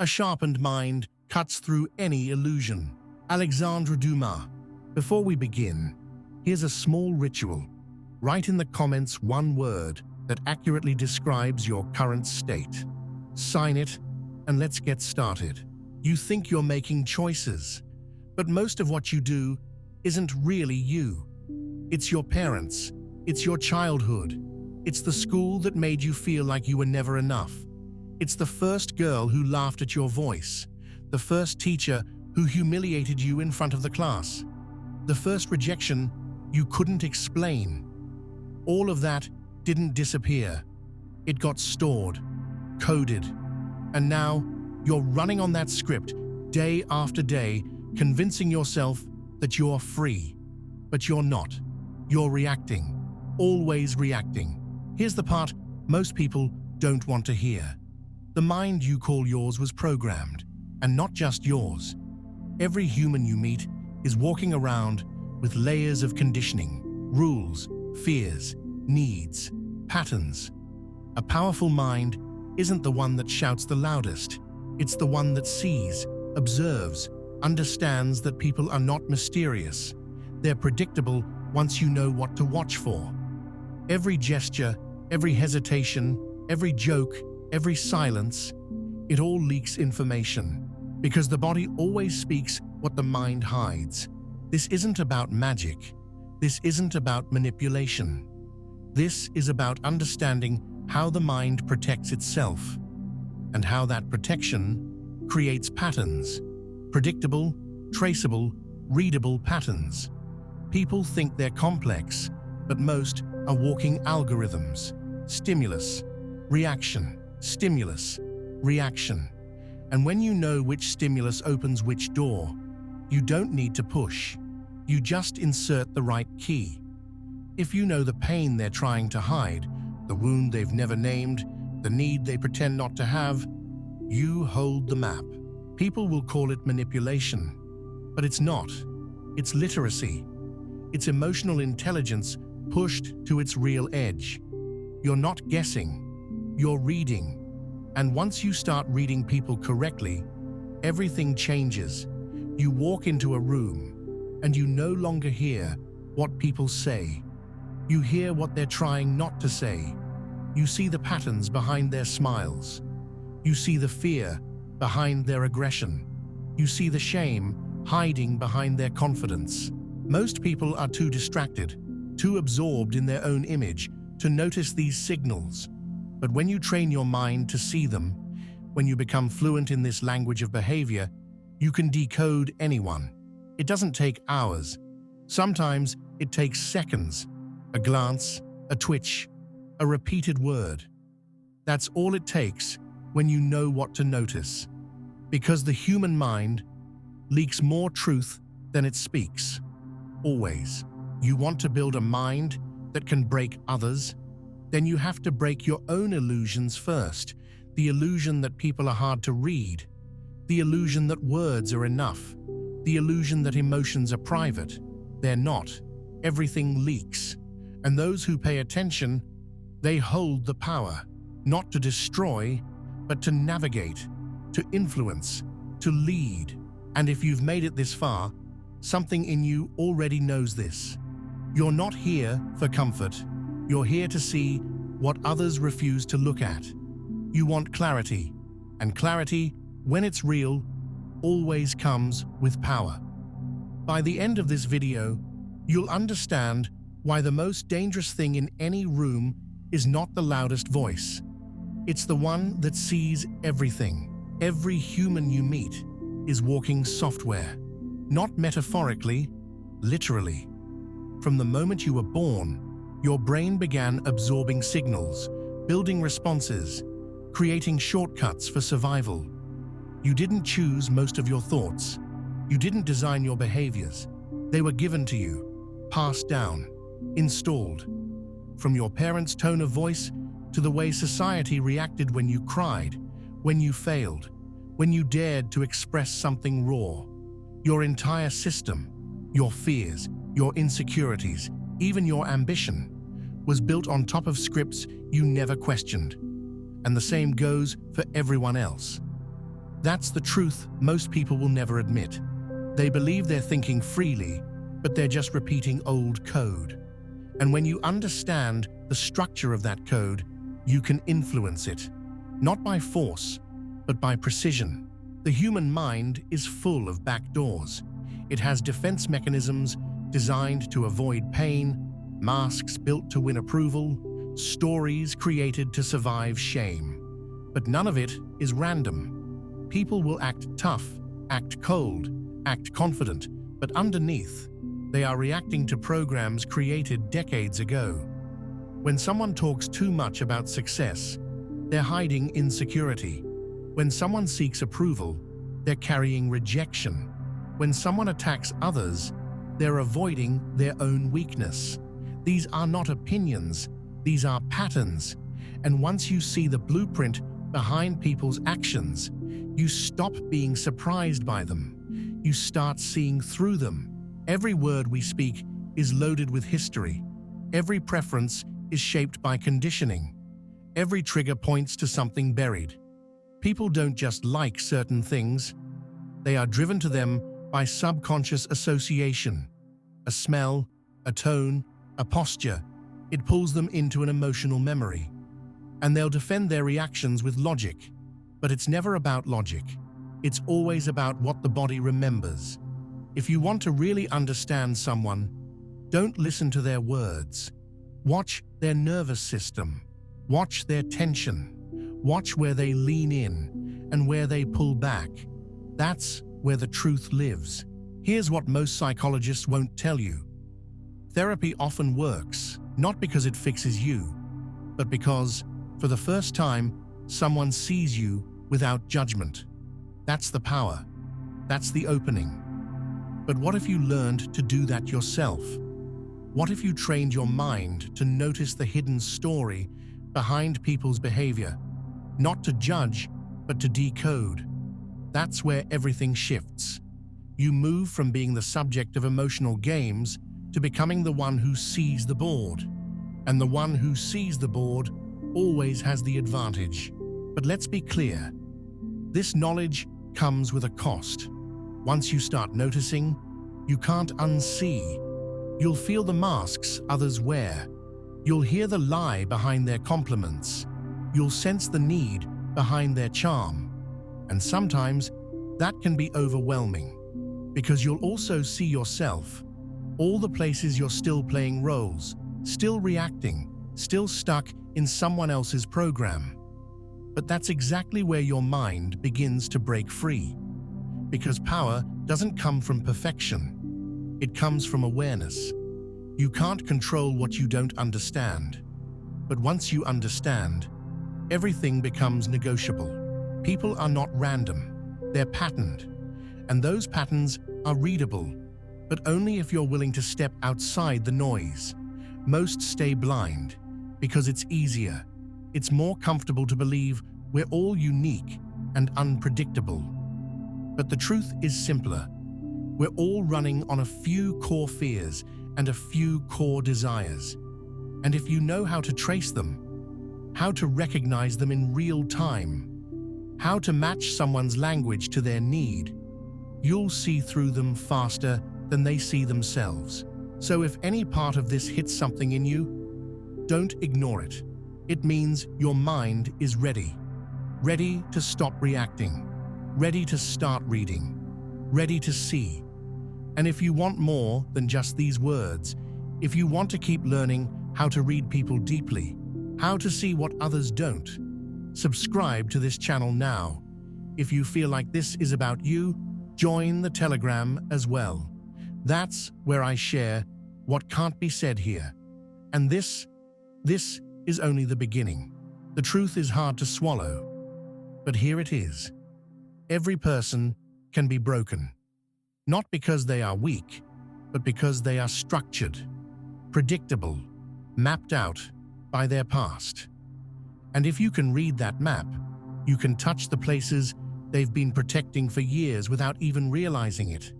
A sharpened mind cuts through any illusion. Alexandre Dumas. Before we begin, here's a small ritual. Write in the comments one word that accurately describes your current state. Sign it, and let's get started. You think you're making choices, but most of what you do isn't really you. It's your parents, it's your childhood, it's the school that made you feel like you were never enough. It's the first girl who laughed at your voice, the first teacher who humiliated you in front of the class, the first rejection you couldn't explain. All of that didn't disappear. It got stored, coded, and now you're running on that script day after day, convincing yourself that you're free. But you're not. You're reacting, always reacting. Here's the part most people don't want to hear. The mind you call yours was programmed, and not just yours. Every human you meet is walking around with layers of conditioning, rules, fears, needs, patterns. A powerful mind isn't the one that shouts the loudest. It's the one that sees, observes, understands that people are not mysterious. They're predictable once you know what to watch for. Every gesture, every hesitation, every joke, every silence, it all leaks information, because the body always speaks what the mind hides. This isn't about magic. This isn't about manipulation. This is about understanding how the mind protects itself, and how that protection creates patterns, predictable, traceable, readable patterns. People think they're complex, but most are walking algorithms. Stimulus, reaction, stimulus, reaction. And when you know which stimulus opens which door, you don't need to push. You just insert the right key. If you know the pain they're trying to hide, the wound they've never named, the need they pretend not to have, you hold the map. People will call it manipulation, but it's not. It's literacy. It's emotional intelligence pushed to its real edge. You're not guessing, you're reading. And once you start reading people correctly, everything changes. You walk into a room, and you no longer hear what people say. You hear what they're trying not to say. You see the patterns behind their smiles. You see the fear behind their aggression. You see the shame hiding behind their confidence. Most people are too distracted, too absorbed in their own image to notice these signals. But when you train your mind to see them, when you become fluent in this language of behavior, you can decode anyone. It doesn't take hours. Sometimes it takes seconds. A glance, a twitch, a repeated word. That's all it takes when you know what to notice. Because the human mind leaks more truth than it speaks. Always. You want to build a mind that can break others? Then you have to break your own illusions first. The illusion that people are hard to read. The illusion that words are enough. The illusion that emotions are private. They're not. Everything leaks. And those who pay attention, they hold the power, not to destroy, but to navigate, to influence, to lead. And if you've made it this far, something in you already knows this. You're not here for comfort. You're here to see what others refuse to look at. You want clarity, and clarity, when it's real, always comes with power. By the end of this video, you'll understand why the most dangerous thing in any room is not the loudest voice. It's the one that sees everything. Every human you meet is walking software. Not metaphorically, literally. From the moment you were born, your brain began absorbing signals, building responses, creating shortcuts for survival. You didn't choose most of your thoughts. You didn't design your behaviors. They were given to you, passed down, installed. From your parents' tone of voice to the way society reacted when you cried, when you failed, when you dared to express something raw. Your entire system, your fears, your insecurities, even your ambition, was built on top of scripts you never questioned. And the same goes for everyone else. That's the truth most people will never admit. They believe they're thinking freely, but they're just repeating old code. And when you understand the structure of that code, you can influence it, not by force, but by precision. The human mind is full of backdoors. It has defense mechanisms designed to avoid pain, masks built to win approval, stories created to survive shame. But none of it is random. People will act tough, act cold, act confident, but underneath, they are reacting to programs created decades ago. When someone talks too much about success, they're hiding insecurity. When someone seeks approval, they're carrying rejection. When someone attacks others, they're avoiding their own weakness. These are not opinions, these are patterns. And once you see the blueprint behind people's actions, you stop being surprised by them. You start seeing through them. Every word we speak is loaded with history. Every preference is shaped by conditioning. Every trigger points to something buried. People don't just like certain things. They are driven to them by subconscious association. A smell, a tone, a posture. It pulls them into an emotional memory. And they'll defend their reactions with logic. But it's never about logic. It's always about what the body remembers. If you want to really understand someone, don't listen to their words. Watch their nervous system. Watch their tension. Watch where they lean in and where they pull back. That's where the truth lives. Here's what most psychologists won't tell you. Therapy often works, not because it fixes you, but because, for the first time, someone sees you without judgment. That's the power. That's the opening. But what if you learned to do that yourself? What if you trained your mind to notice the hidden story behind people's behavior, not to judge, but to decode? That's where everything shifts. You move from being the subject of emotional games to becoming the one who sees the board. And the one who sees the board always has the advantage. But let's be clear. This knowledge comes with a cost. Once you start noticing, you can't unsee. You'll feel the masks others wear. You'll hear the lie behind their compliments. You'll sense the need behind their charm. And sometimes that can be overwhelming, because you'll also see yourself, all the places you're still playing roles, still reacting, still stuck in someone else's program. But that's exactly where your mind begins to break free. Because power doesn't come from perfection. It comes from awareness. You can't control what you don't understand. But once you understand, everything becomes negotiable. People are not random. They're patterned. And those patterns are readable, but only if you're willing to step outside the noise. Most stay blind because it's easier. It's more comfortable to believe we're all unique and unpredictable. But the truth is simpler. We're all running on a few core fears and a few core desires. And if you know how to trace them, how to recognize them in real time, how to match someone's language to their need, you'll see through them faster than they see themselves. So if any part of this hits something in you, don't ignore it. It means your mind is ready. Ready to stop reacting. Ready to start reading. Ready to see. And if you want more than just these words, if you want to keep learning how to read people deeply, how to see what others don't, subscribe to this channel now. If you feel like this is about you, join the Telegram as well. That's where I share what can't be said here. And this is only the beginning. The truth is hard to swallow, but here it is. Every person can be broken. Not because they are weak, but because they are structured, predictable, mapped out by their past. And if you can read that map, you can touch the places they've been protecting for years without even realizing it.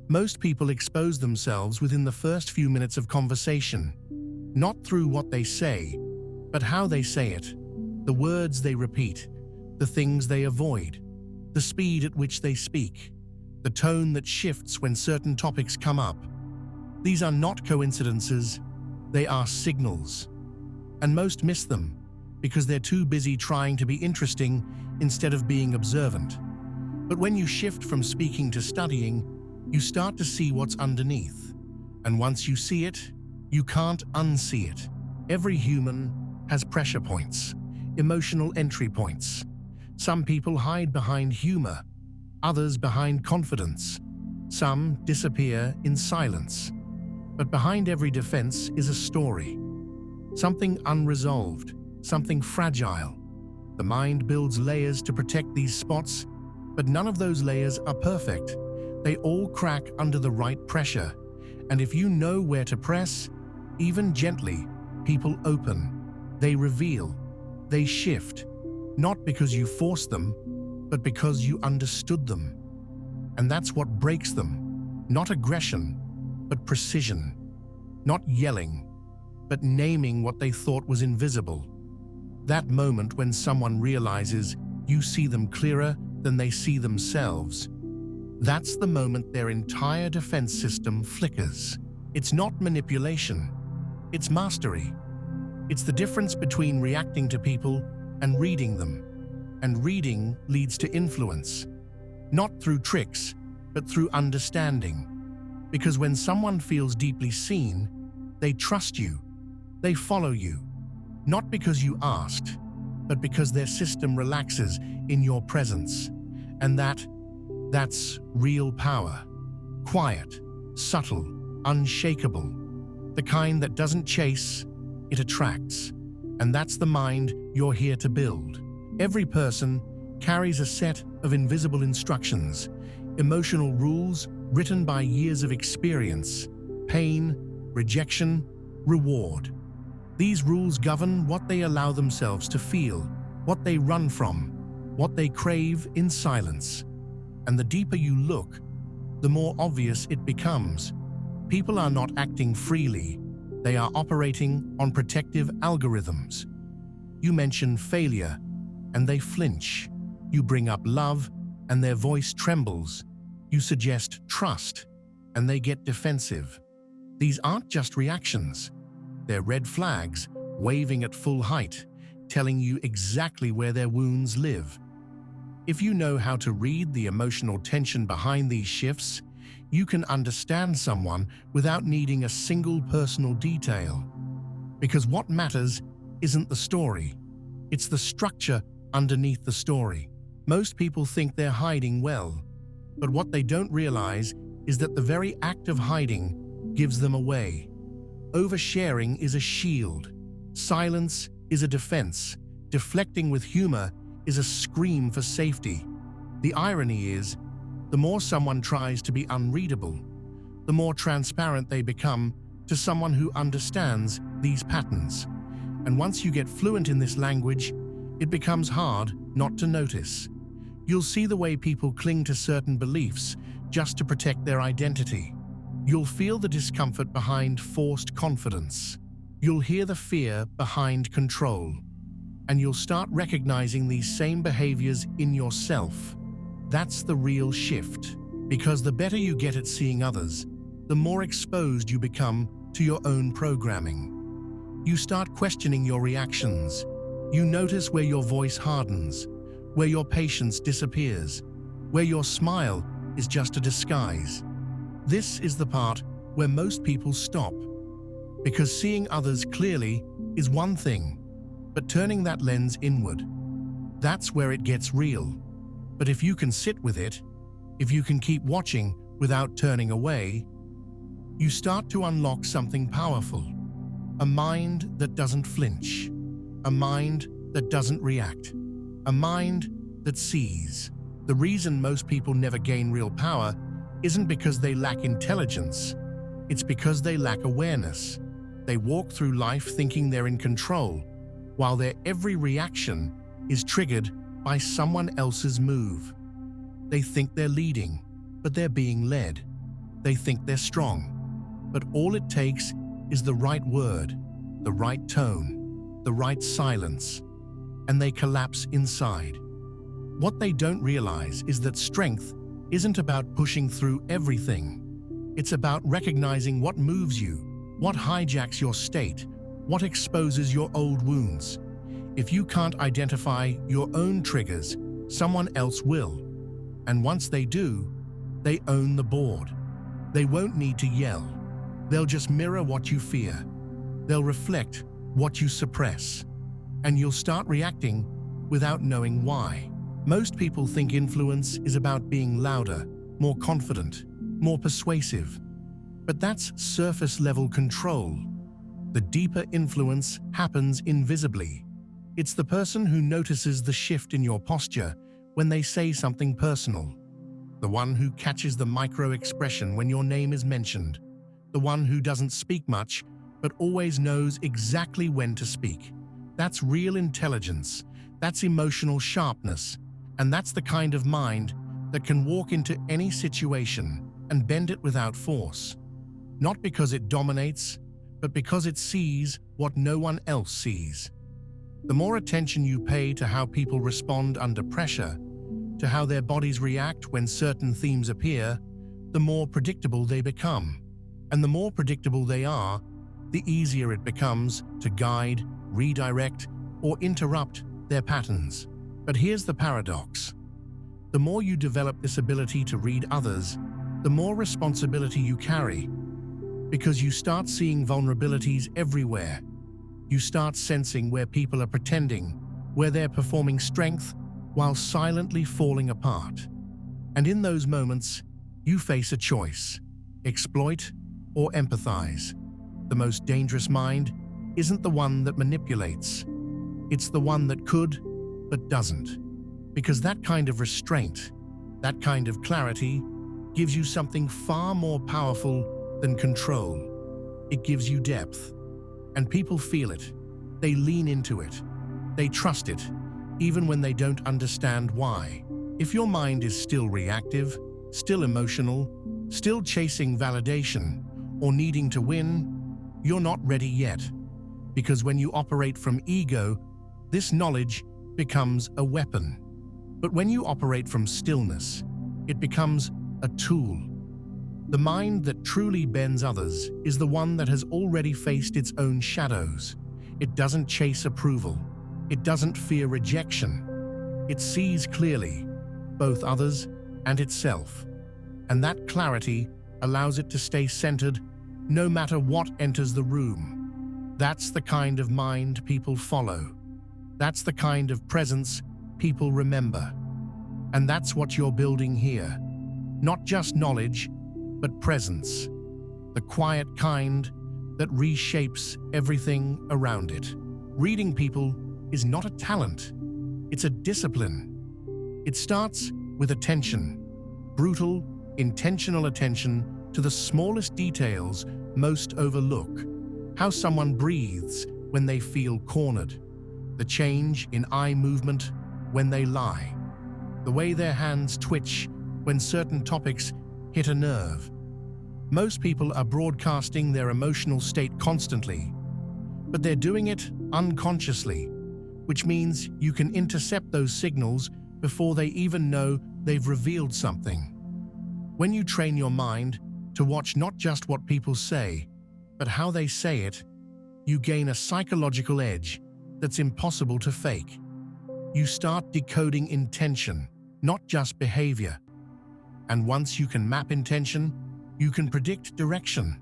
Most people expose themselves within the first few minutes of conversation, not through what they say, but how they say it, the words they repeat, the things they avoid. the speed at which they speak, the tone that shifts when certain topics come up. These are not coincidences, they are signals. And most miss them because they're too busy trying to be interesting instead of being observant. But when you shift from speaking to studying, you start to see what's underneath. And once you see it, you can't unsee it. Every human has pressure points, emotional entry points. Some people hide behind humor, others behind confidence. Some disappear in silence. But behind every defense is a story. Something unresolved, something fragile. The mind builds layers to protect these spots, but none of those layers are perfect. They all crack under the right pressure. And if you know where to press, even gently, people open. They reveal. They shift. Not because you forced them, but because you understood them. And that's what breaks them. Not aggression, but precision. Not yelling, but naming what they thought was invisible. That moment when someone realizes you see them clearer than they see themselves, that's the moment their entire defense system flickers. It's not manipulation, it's mastery. It's the difference between reacting to people and reading them. And reading leads to influence, not through tricks, but through understanding. Because when someone feels deeply seen, they trust you, they follow you, not because you asked, but because their system relaxes in your presence. And that's real power. Quiet, subtle, unshakable. The kind that doesn't chase, it attracts. And that's the mind you're here to build. Every person carries a set of invisible instructions, emotional rules written by years of experience, pain, rejection, reward. These rules govern what they allow themselves to feel, what they run from, what they crave in silence. And the deeper you look, the more obvious it becomes. People are not acting freely. They are operating on protective algorithms. You mention failure, and they flinch. You bring up love, and their voice trembles. You suggest trust, and they get defensive. These aren't just reactions. They're red flags, waving at full height, telling you exactly where their wounds live. If you know how to read the emotional tension behind these shifts, you can understand someone without needing a single personal detail. Because what matters isn't the story, it's the structure underneath the story. Most people think they're hiding well, but what they don't realize is that the very act of hiding gives them away. Oversharing is a shield. Silence is a defense. Deflecting with humor is a scream for safety. The irony is, the more someone tries to be unreadable, the more transparent they become to someone who understands these patterns. And once you get fluent in this language, it becomes hard not to notice. You'll see the way people cling to certain beliefs just to protect their identity. You'll feel the discomfort behind forced confidence. You'll hear the fear behind control. And you'll start recognizing these same behaviors in yourself. That's the real shift. Because the better you get at seeing others, the more exposed you become to your own programming. You start questioning your reactions. You notice where your voice hardens, where your patience disappears, where your smile is just a disguise. This is the part where most people stop. Because seeing others clearly is one thing, but turning that lens inward, that's where it gets real. But if you can sit with it, if you can keep watching without turning away, you start to unlock something powerful. A mind that doesn't flinch. A mind that doesn't react. A mind that sees. The reason most people never gain real power isn't because they lack intelligence. It's because they lack awareness. They walk through life thinking they're in control, while their every reaction is triggered by someone else's move. They think they're leading, but they're being led. They think they're strong, but all it takes is the right word, the right tone, the right silence, and they collapse inside. What they don't realize is that strength isn't about pushing through everything. It's about recognizing what moves you, what hijacks your state, what exposes your old wounds. If you can't identify your own triggers, someone else will. And once they do, they own the board. They won't need to yell. They'll just mirror what you fear. They'll reflect what you suppress. And you'll start reacting without knowing why. Most people think influence is about being louder, more confident, more persuasive. But that's surface-level control. The deeper influence happens invisibly. It's the person who notices the shift in your posture when they say something personal. The one who catches the micro-expression when your name is mentioned. The one who doesn't speak much, but always knows exactly when to speak. That's real intelligence. That's emotional sharpness. And that's the kind of mind that can walk into any situation and bend it without force. Not because it dominates, but because it sees what no one else sees. The more attention you pay to how people respond under pressure, to how their bodies react when certain themes appear, the more predictable they become. And the more predictable they are, the easier it becomes to guide, redirect, or interrupt their patterns. But here's the paradox. The more you develop this ability to read others, the more responsibility you carry. Because you start seeing vulnerabilities everywhere. You start sensing where people are pretending, where they're performing strength while silently falling apart. And in those moments, you face a choice: exploit or empathize. The most dangerous mind isn't the one that manipulates. It's the one that could, but doesn't. Because that kind of restraint, that kind of clarity, gives you something far more powerful than control. It gives you depth. And people feel it. They lean into it. They trust it, even when they don't understand why. If your mind is still reactive, still emotional, still chasing validation, or needing to win, you're not ready yet. Because when you operate from ego, this knowledge becomes a weapon. But when you operate from stillness, it becomes a tool. The mind that truly bends others is the one that has already faced its own shadows. It doesn't chase approval. It doesn't fear rejection. It sees clearly, both others and itself. And that clarity allows it to stay centered no matter what enters the room. That's the kind of mind people follow. That's the kind of presence people remember. And that's what you're building here. Not just knowledge, but presence. The quiet kind that reshapes everything around it. Reading people is not a talent. It's a discipline. It starts with attention. Brutal, intentional attention to the smallest details most overlook. How someone breathes when they feel cornered. The change in eye movement when they lie. The way their hands twitch when certain topics hit a nerve. Most people are broadcasting their emotional state constantly, but they're doing it unconsciously, which means you can intercept those signals before they even know they've revealed something. When you train your mind to watch not just what people say, but how they say it, you gain a psychological edge that's impossible to fake. You start decoding intention, not just behavior. And once you can map intention, you can predict direction.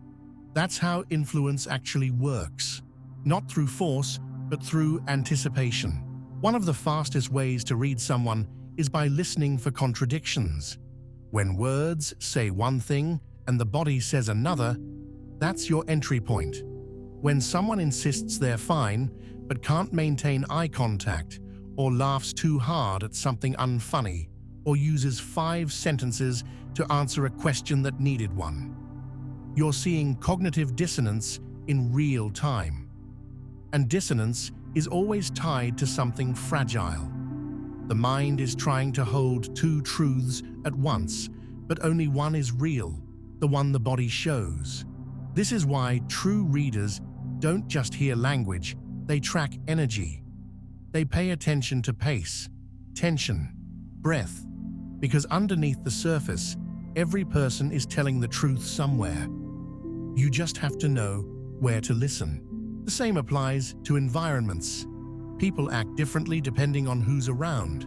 That's how influence actually works. Not through force, but through anticipation. One of the fastest ways to read someone is by listening for contradictions. When words say one thing and the body says another, that's your entry point. When someone insists they're fine, but can't maintain eye contact, or laughs too hard at something unfunny, or uses 5 sentences to answer a question that needed one. You're seeing cognitive dissonance in real time. And dissonance is always tied to something fragile. The mind is trying to hold 2 truths at once, but only one is real, the one the body shows. This is why true readers don't just hear language, they track energy. They pay attention to pace, tension, breath, because underneath the surface, every person is telling the truth somewhere. You just have to know where to listen. The same applies to environments. People act differently depending on who's around.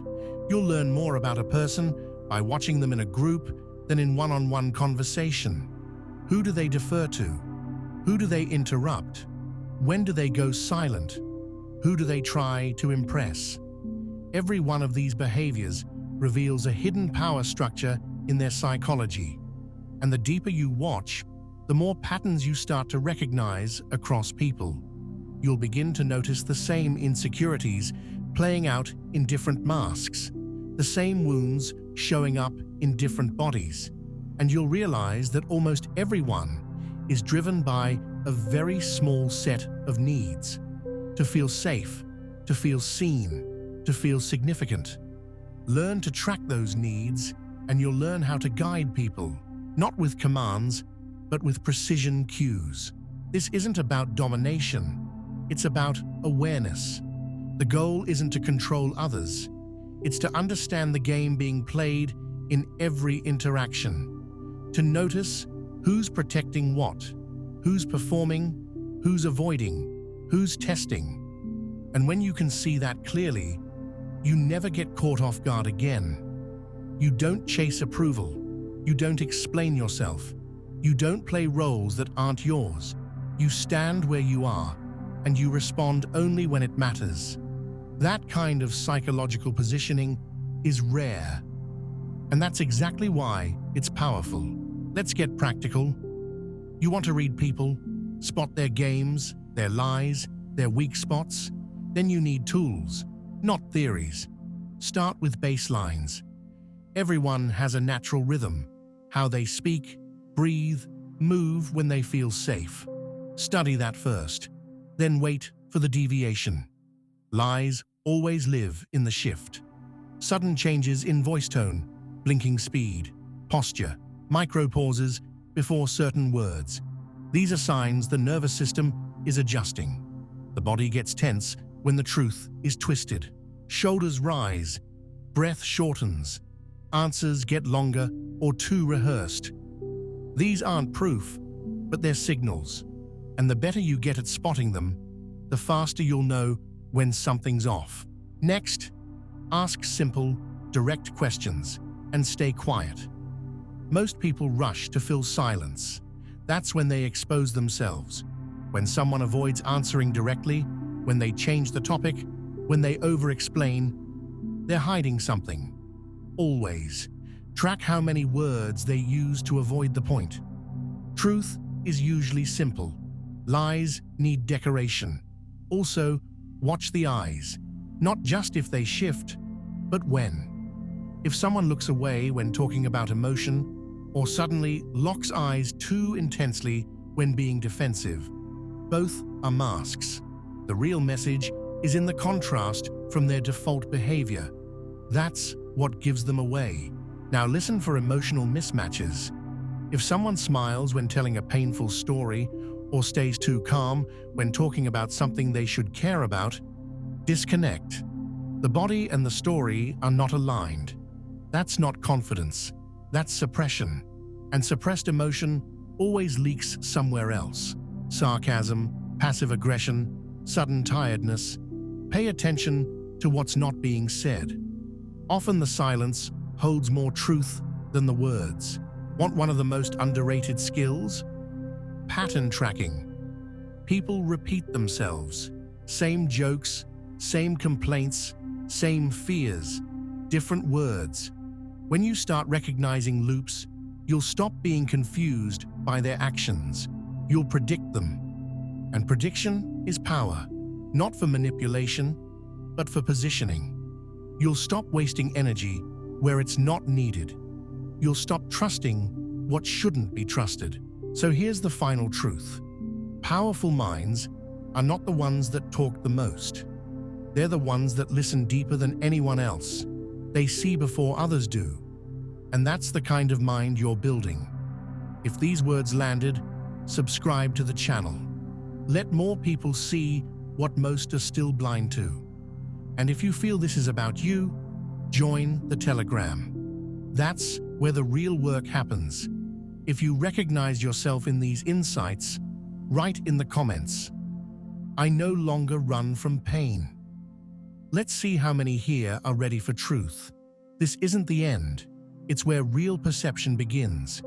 You'll learn more about a person by watching them in a group than in one-on-one conversation. Who do they defer to? Who do they interrupt? When do they go silent? Who do they try to impress? Every one of these behaviors reveals a hidden power structure in their psychology. And the deeper you watch, the more patterns you start to recognize across people. You'll begin to notice the same insecurities playing out in different masks, the same wounds showing up in different bodies, and you'll realize that almost everyone is driven by a very small set of needs: to feel safe, to feel seen, to feel significant. Learn to track those needs, and you'll learn how to guide people, not with commands, but with precision cues. This isn't about domination. It's about awareness. The goal isn't to control others. It's to understand the game being played in every interaction. To notice who's protecting what, who's performing, who's avoiding, who's testing. And when you can see that clearly, you never get caught off guard again. You don't chase approval. You don't explain yourself. You don't play roles that aren't yours. You stand where you are, and you respond only when it matters. That kind of psychological positioning is rare. And that's exactly why it's powerful. Let's get practical. You want to read people, spot their games, their lies, their weak spots? Then you need tools, not theories. Start with baselines. Everyone has a natural rhythm, how they speak, breathe, move when they feel safe. Study that first, then wait for the deviation. Lies always live in the shift. Sudden changes in voice tone, blinking speed, posture, micro pauses before certain words. These are signs the nervous system is adjusting. The body gets tense when the truth is twisted. Shoulders rise, breath shortens, answers get longer or too rehearsed. These aren't proof, but they're signals. And the better you get at spotting them, the faster you'll know when something's off. Next, ask simple, direct questions and stay quiet. Most people rush to fill silence. That's when they expose themselves. When someone avoids answering directly, when they change the topic, when they over-explain, they're hiding something. Always. Track how many words they use to avoid the point. Truth is usually simple. Lies need decoration. Also, watch the eyes. Not just if they shift, but when. If someone looks away when talking about emotion, or suddenly locks eyes too intensely when being defensive, both are masks. The real message is in the contrast from their default behavior. That's what gives them away. Now listen for emotional mismatches. If someone smiles when telling a painful story or stays too calm when talking about something they should care about, disconnect. The body and the story are not aligned. That's not confidence. That's suppression. And suppressed emotion always leaks somewhere else. Sarcasm, passive aggression, sudden tiredness. Pay attention to what's not being said. Often the silence holds more truth than the words. Want one of the most underrated skills? Pattern tracking. People repeat themselves. Same jokes, same complaints, same fears, different words. When you start recognizing loops, you'll stop being confused by their actions. You'll predict them. And prediction is power, not for manipulation, but for positioning. You'll stop wasting energy where it's not needed. You'll stop trusting what shouldn't be trusted. So here's the final truth. Powerful minds are not the ones that talk the most. They're the ones that listen deeper than anyone else. They see before others do. And that's the kind of mind you're building. If these words landed, subscribe to the channel. Let more people see what most are still blind to. And if you feel this is about you, Join the Telegram. That's where the real work happens. If you recognize yourself in these insights, write in the comments, "I no longer run from pain." Let's see how many here are ready for truth. This isn't the end. It's where real perception begins.